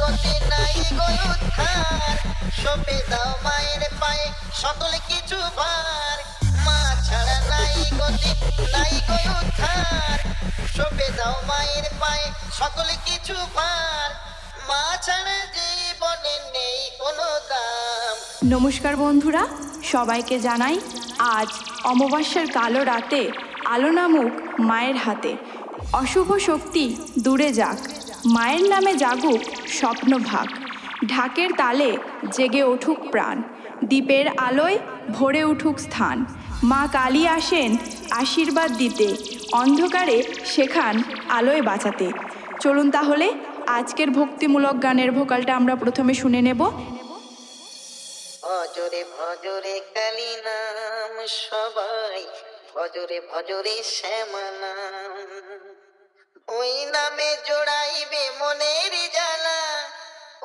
গতি নাই গো উদ্ধার, সঁপে দাও মায়ের পায়ে সকল কিছু ভার। মা ছাড়া নাই গতি নাই গো উদ্ধার, সঁপে দাও মায়ের পায়ে সকল কিছু ভার। মা ছাড়া জীবনে নেই কোনো দাম। নমস্কার বন্ধুরা, সবাইকে জানাই আজ অমাবস্যার কালো রাতে আলো নামুক মায়ের হাতে। অশুভ শক্তি দূরে যাক, মায়ের নামে জাগুক স্বপ্ন ভাগ। ঢাকের তালে জেগে উঠুক প্রাণ, দ্বীপের আলোয় ভরে উঠুক স্থান। মা কালী আসেন আশীর্বাদ দিতে, অন্ধকারে শেখান আলোয় বাঁচাতে। চলুন তাহলে আজকের ভক্তিমূলক গানের ভোকালটা আমরা প্রথমে শুনে নেব। ভজরে ভজরে কালী নাম সবাই, ভজরে ভজরে শ্যামা নাম। ওই নামে জোড়াইবে মনের জ্বালা,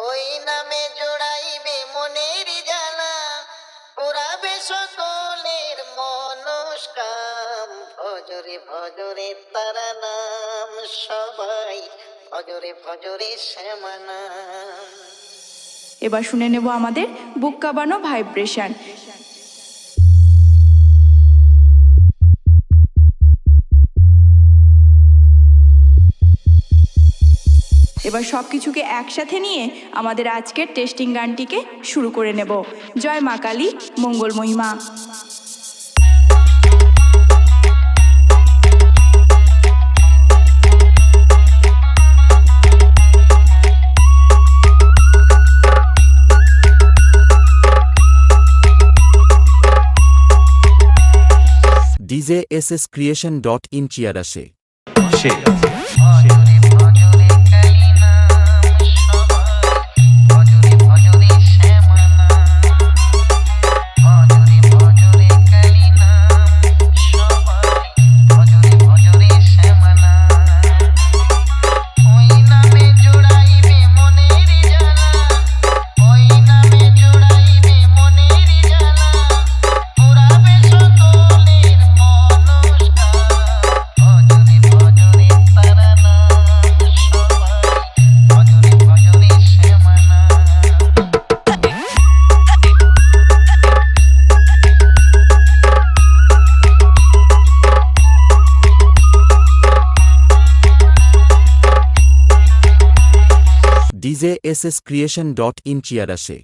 ওই নামে জোড়াইবে মনের জ্বালা। পুরাবে সকলের মনস্কাম, ভজরে ভজরে তারা নাম সবাই, ভজরে ভজরে শ্যামা নাম। এবার শুনে নেব আমাদের বুক কাঁপানো ভাইব্রেশন। এবার সব কিছুকে একসাথে নিয়ে আমাদের আজকের টেস্টিং গানটিকে শুরু করে নেব। জয় মা কালী, মঙ্গল মহিমা। DJSScreation.in চিয়ারাশে DJSScreation.in চিয়ারাশে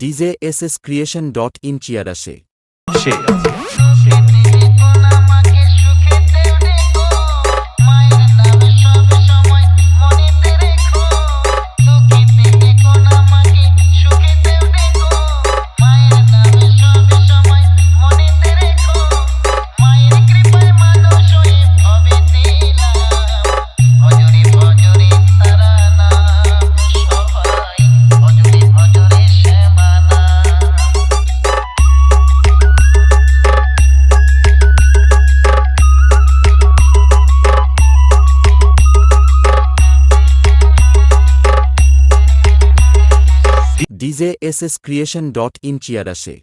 DJSScreation.in চিয়ারাশে DJSScreation.in চিয়ারাশে